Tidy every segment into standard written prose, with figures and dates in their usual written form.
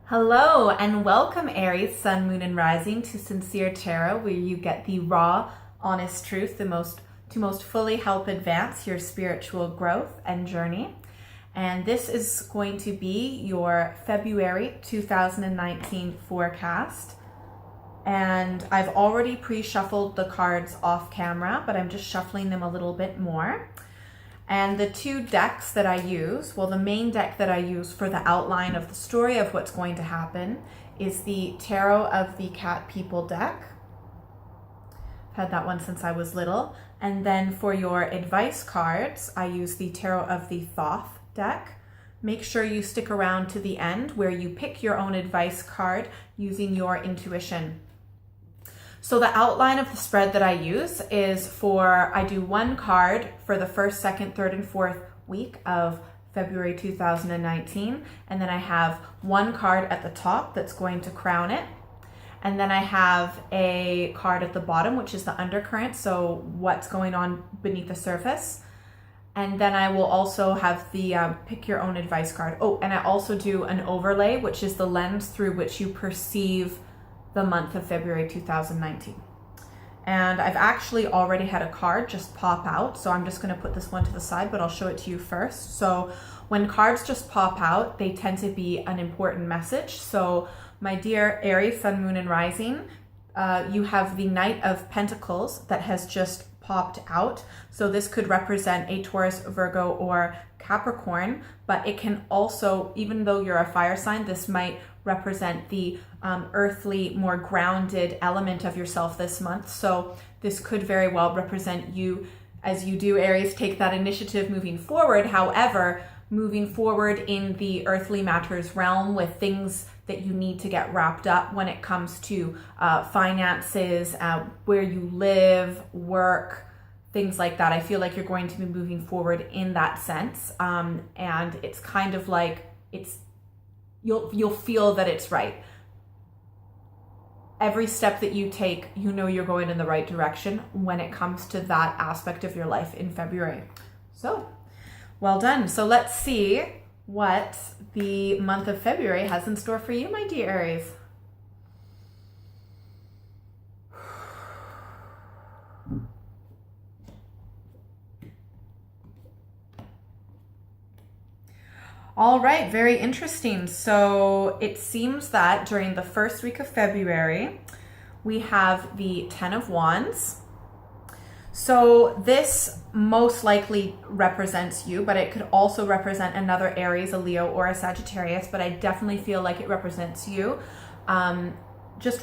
Hello and welcome Aries, Sun, Moon, and Rising to Sincere Tarot, where you get the raw, honest truth, to most fully help advance your spiritual growth and journey. And this is going to be your February 2019 forecast. And I've already pre-shuffled the cards off camera, but I'm just shuffling them a little bit more. And the two decks that I use, well, the main deck that I use for the outline of the story of what's going to happen is the Tarot of the Cat People deck. I've had that one since I was little. And then for your advice cards, I use the Tarot of the Thoth deck. Make sure you stick around to the end where you pick your own advice card using your intuition. So the outline of the spread that I use is I do one card for the first, second, third, and fourth week of February 2019. And then I have one card at the top that's going to crown it. And then I have a card at the bottom, which is the undercurrent. So what's going on beneath the surface. And then I will also have the pick your own advice card. Oh, and I also do an overlay, which is the lens through which you perceive the month of February 2019. And I've actually already had a card just pop out, so I'm just going to put this one to the side, but I'll show it to you first. So when cards just pop out, they tend to be an important message. So my dear Aries, Sun, Moon, and Rising, you have the Knight of Pentacles that has just popped out. So this could represent a Taurus, Virgo, or Capricorn, but it can also, even though you're a fire sign, this might represent the earthly, more grounded element of yourself this month. So this could very well represent you as you do, Aries, take that initiative moving forward. However, moving forward in the earthly matters realm with things that you need to get wrapped up when it comes to finances, where you live, work, things like that. I feel like you're going to be moving forward in that sense. And it's kind of like you'll feel that it's right. Every step that you take, you know you're going in the right direction when it comes to that aspect of your life in February. So, well done. So let's see what the month of February has in store for you, my dear Aries. All right, very interesting. So it seems that during the first week of February, we have the 10 of Wands. So this most likely represents you, but it could also represent another Aries, a Leo, or a Sagittarius, but I definitely feel like it represents you. Just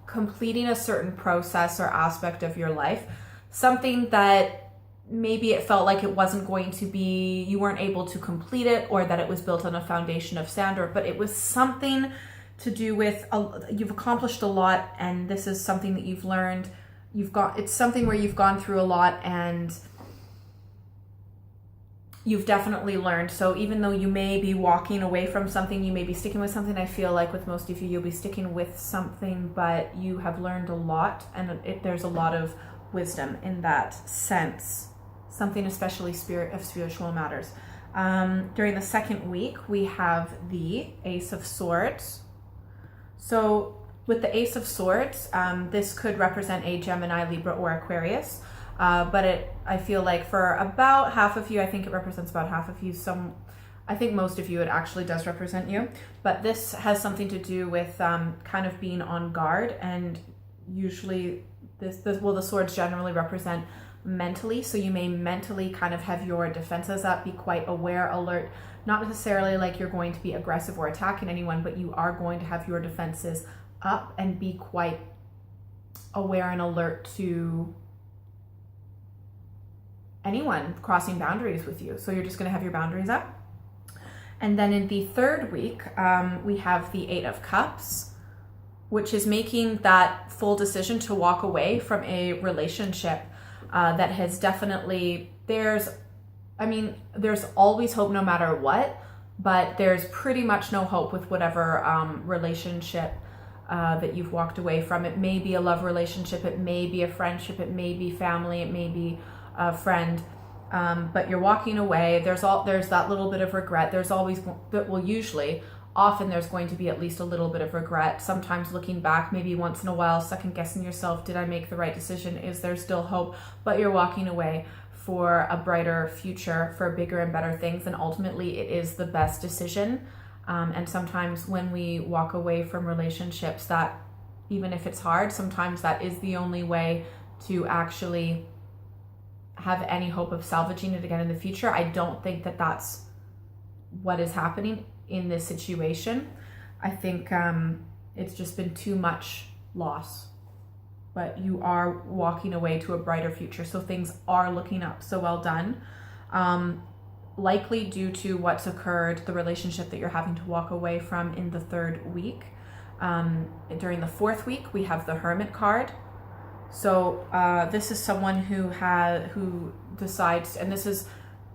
completing a certain process or aspect of your life, something that maybe it felt like it wasn't going to be, you weren't able to complete it, or that it was built on a foundation of sand, but it was something to do with, you've accomplished a lot, and this is something that you've learned. It's something where you've gone through a lot and you've definitely learned. So even though you may be walking away from something, you may be sticking with something, I feel like with most of you, you'll be sticking with something, but you have learned a lot, and there's a lot of wisdom in that sense. Something especially spiritual matters. During the second week, we have the Ace of Swords. So with the Ace of Swords, this could represent a Gemini, Libra, or Aquarius. But I feel like for about half of you, I think it represents about half of you. I think most of you, it actually does represent you. But this has something to do with kind of being on guard. And usually the swords generally represent mentally, so you may mentally kind of have your defenses up, be quite aware, alert, not necessarily like you're going to be aggressive or attacking anyone, but you are going to have your defenses up and be quite aware and alert to anyone crossing boundaries with you. So you're just going to have your boundaries up. And then in the third week, we have the Eight of Cups, which is making that full decision to walk away from a relationship that has definitely, there's always hope no matter what, but there's pretty much no hope with whatever relationship that you've walked away from. It may be a love relationship, it may be a friendship, it may be family, it may be a friend, but you're walking away. There's that little bit of regret. There's always, usually often there's going to be at least a little bit of regret. Sometimes looking back, maybe once in a while, second guessing yourself, did I make the right decision? Is there still hope? But you're walking away for a brighter future, for bigger and better things, and ultimately it is the best decision. And sometimes when we walk away from relationships, that even if it's hard, sometimes that is the only way to actually have any hope of salvaging it again in the future. I don't think that that's what is happening in this situation. I think it's just been too much loss, but you are walking away to a brighter future. So things are looking up. So well done. Likely due to what's occurred, the relationship that you're having to walk away from in the 3rd week. During the 4th week, we have the Hermit card. So this is someone who decides, and this is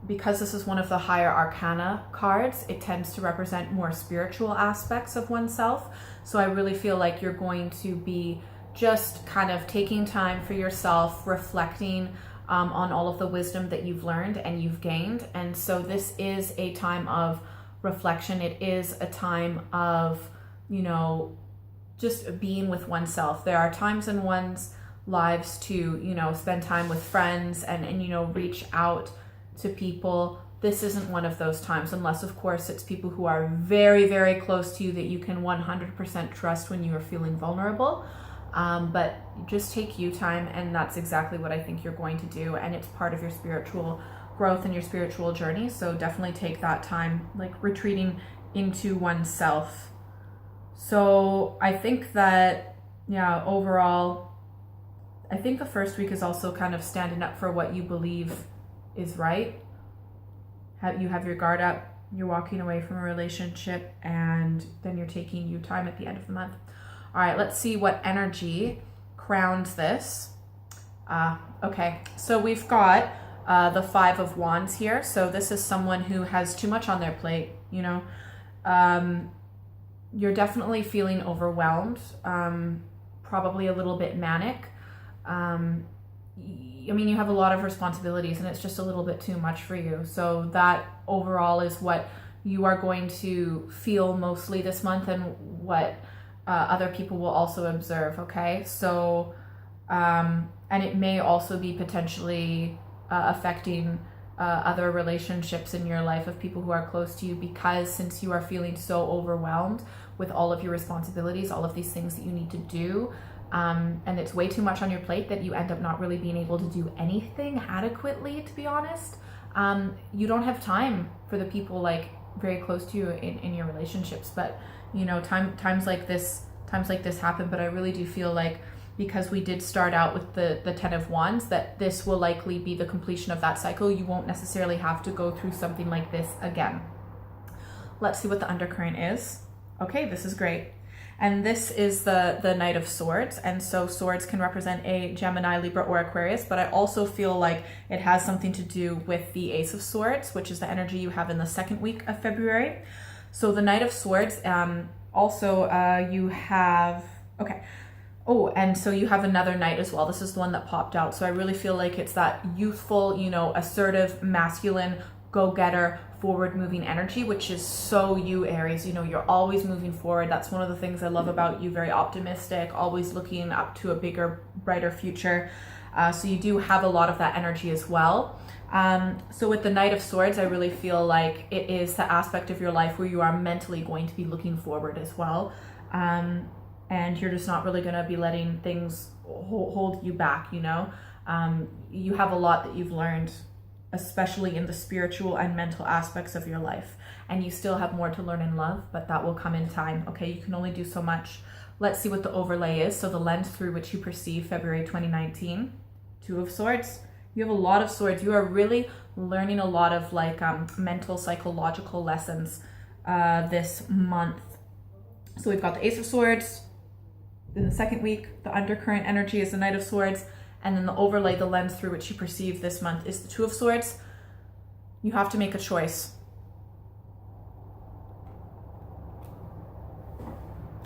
because this is one of the higher arcana cards, it tends to represent more spiritual aspects of oneself. So I really feel like you're going to be just kind of taking time for yourself, reflecting on all of the wisdom that you've learned and you've gained. And so this is a time of reflection. It is a time of, just being with oneself. There are times in one's lives to, spend time with friends and reach out to people. This isn't one of those times, unless of course it's people who are very, very close to you that you can 100% trust when you are feeling vulnerable. But just take you time, and that's exactly what I think you're going to do. And it's part of your spiritual growth and your spiritual journey. So definitely take that time, like retreating into oneself. So I think that, overall, I think the 1st week is also kind of standing up for what you believe is right. You have your guard up, you're walking away from a relationship, and then you're taking you time at the end of the month. All right, let's see what energy crowns this. Okay, so we've got the 5 of Wands here. So this is someone who has too much on their plate, You're definitely feeling overwhelmed, probably a little bit manic. You have a lot of responsibilities and it's just a little bit too much for you. So that overall is what you are going to feel mostly this month, and what other people will also observe, okay? So, and it may also be potentially affecting other relationships in your life of people who are close to you, because since you are feeling so overwhelmed with all of your responsibilities, all of these things that you need to do, and it's way too much on your plate, that you end up not really being able to do anything adequately, to be honest. You don't have time for the people like very close to you in your relationships, but times like this happen. But I really do feel like, because we did start out with the 10 of Wands, that this will likely be the completion of that cycle. You won't necessarily have to go through something like this again. Let's see what the undercurrent is. Okay, this is great. And this is the Knight of Swords. And so swords can represent a Gemini, Libra, or Aquarius, but I also feel like it has something to do with the Ace of Swords, which is the energy you have in the 2nd week of February. So the Knight of Swords, you have, okay. Oh, and so you have another Knight as well. This is the one that popped out. So I really feel like it's that youthful, assertive, masculine, go-getter, forward-moving energy, which is so you, Aries. You're always moving forward. That's one of the things I love about you. Very optimistic, always looking up to a bigger, brighter future. So you do have a lot of that energy as well. So with the Knight of Swords, I really feel like it is the aspect of your life where you are mentally going to be looking forward as well. And you're just not really going to be letting things hold you back, You have a lot that you've learned, especially in the spiritual and mental aspects of your life. And you still have more to learn in love, but that will come in time, okay? You can only do so much. Let's see what the overlay is. So the lens through which you perceive February 2019, 2 of Swords. You have a lot of swords. You are really learning a lot of mental, psychological lessons this month. So we've got the Ace of Swords. In the 2nd week, the undercurrent energy is the Knight of Swords, and then the overlay, the lens through which you perceive this month, is the 2 of Swords. You have to make a choice.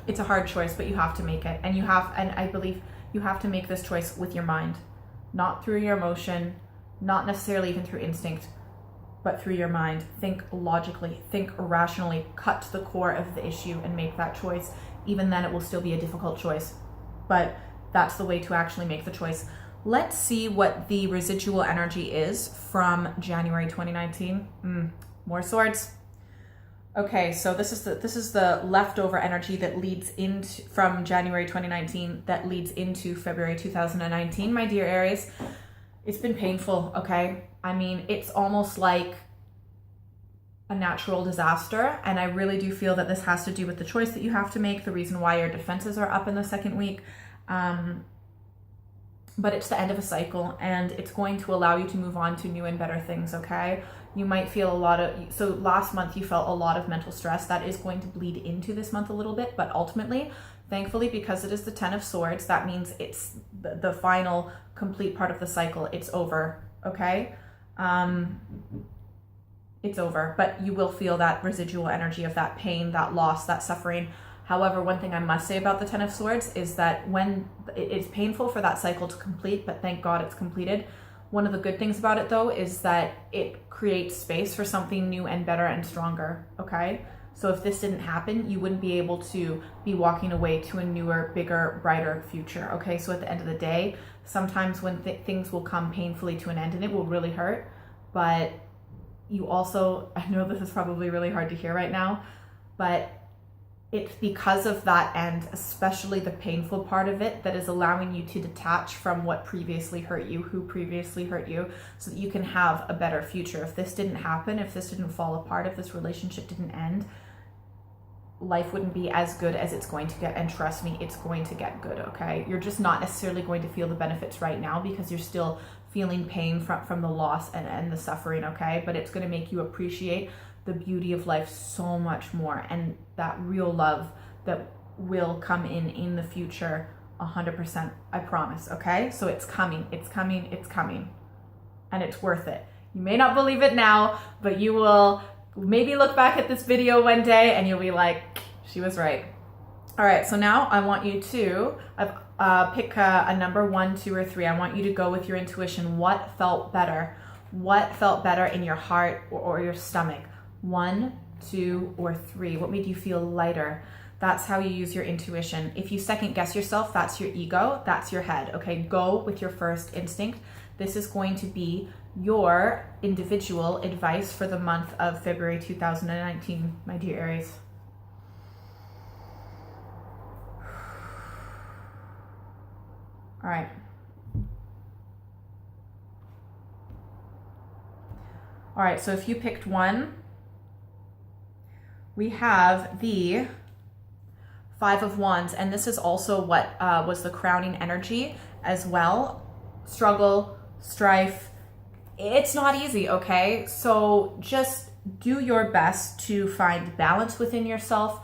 It's a hard choice, but you have to make it. And I believe you have to make this choice with your mind, not through your emotion, not necessarily even through instinct, but through your mind. Think logically, think rationally, cut to the core of the issue and make that choice. Even then, it will still be a difficult choice, but that's the way to actually make the choice. Let's see what the residual energy is from January 2019. More swords. Okay, so this is the leftover energy that leads into from January 2019 that leads into February 2019, my dear Aries. It's been painful, okay? I mean, it's almost like a natural disaster, and I really do feel that this has to do with the choice that you have to make, the reason why your defenses are up in the second week. But it's the end of a cycle, and it's going to allow you to move on to new and better things, okay? You might feel so last month you felt a lot of mental stress. That is going to bleed into this month a little bit, but ultimately, thankfully, because it is the 10 of Swords, that means it's the final complete part of the cycle. It's over, okay? It's over, but you will feel that residual energy of that pain, that loss, that suffering. However, one thing I must say about the 10 of Swords is that when it's painful for that cycle to complete, but thank God it's completed. One of the good things about it though is that it creates space for something new and better and stronger, okay? So if this didn't happen, you wouldn't be able to be walking away to a newer, bigger, brighter future, okay? So at the end of the day, sometimes when things will come painfully to an end and it will really hurt, but you also, I know this is probably really hard to hear right now, but it's because of that end, especially the painful part of it, that is allowing you to detach from what previously hurt you, who previously hurt you, so that you can have a better future. If this didn't happen, if this didn't fall apart, if this relationship didn't end, life wouldn't be as good as it's going to get. And trust me, it's going to get good, okay? You're just not necessarily going to feel the benefits right now because you're still feeling pain from the loss and the suffering, okay? But it's going to make you appreciate the beauty of life so much more, and that real love that will come in the future 100%, I promise, okay? So it's coming, it's coming, it's coming, and it's worth it. You may not believe it now, but you will maybe look back at this video one day and you'll be like, she was right. All right, so now I want you to pick a number 1, 2, or 3. I want you to go with your intuition. What felt better? What felt better in your heart or your stomach? 1, 2, or 3. What made you feel lighter? That's how you use your intuition. If you second guess yourself, that's your ego, that's your head. Okay, go with your first instinct. This is going to be your individual advice for the month of February 2019, my dear Aries. All right. All right, so if you picked 1, we have the 5 of Wands, and this is also what was the crowning energy as well. Struggle, strife. It's not easy, okay? So just do your best to find balance within yourself,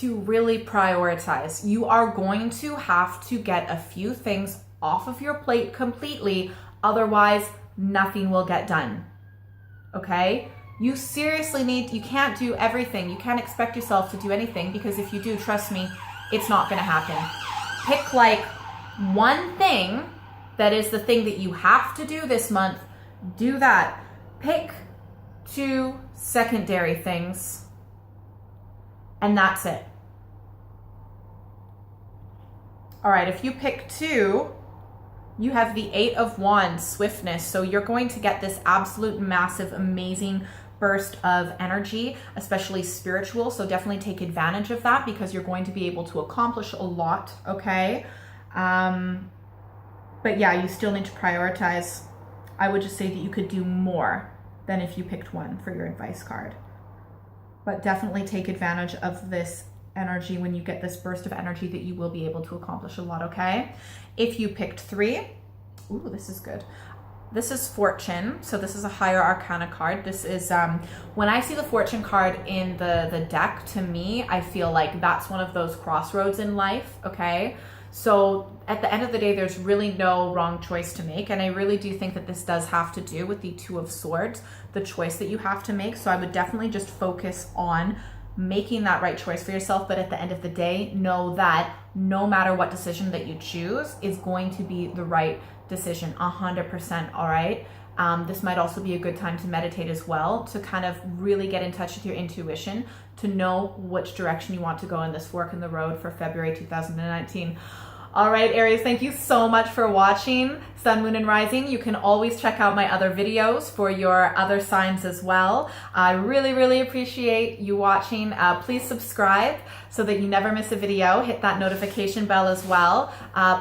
to really prioritize. You are going to have to get a few things off of your plate completely, otherwise nothing will get done, okay? You seriously you can't do everything. You can't expect yourself to do anything, because if you do, trust me, it's not gonna happen. Pick like one thing that is the thing that you have to do this month. Do that. Pick 2 secondary things, and that's it. All right, if you pick 2, you have the 8 of Wands, swiftness. So you're going to get this absolute massive, amazing burst of energy, especially spiritual. So definitely take advantage of that, because you're going to be able to accomplish a lot, okay? But yeah, you still need to prioritize. I would just say that you could do more than if you picked 1 for your advice card. But definitely take advantage of this energy. When you get this burst of energy, that you will be able to accomplish a lot, okay? If you picked 3, ooh, this is good. This is Fortune. So this is a higher arcana card. This is, when I see the Fortune card in the deck, to me, I feel like that's one of those crossroads in life, okay? So at the end of the day, there's really no wrong choice to make. And I really do think that this does have to do with the 2 of Swords, the choice that you have to make. So I would definitely just focus on making that right choice for yourself. But at the end of the day, know that no matter what decision that you choose is going to be the right decision, 100%, all right? This might also be a good time to meditate as well, to kind of really get in touch with your intuition, to know which direction you want to go in this fork in the road for February 2019. All right, Aries, thank you so much for watching Sun, Moon, and Rising. You can always check out my other videos for your other signs as well. I really, really appreciate you watching. Please subscribe so that you never miss a video. Hit that notification bell as well.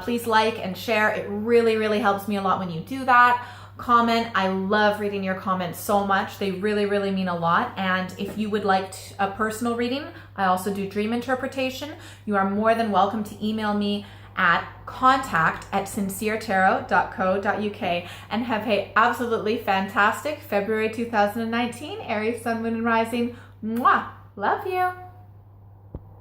Please like and share. It really, really helps me a lot when you do that. Comment. I love reading your comments so much. They really, really mean a lot. And if you would like a personal reading, I also do dream interpretation. You are more than welcome to email me at contact@sinceretarot.co.uk, and have a absolutely fantastic February 2019, Aries, Sun, Moon, and Rising. Mwah! Love you.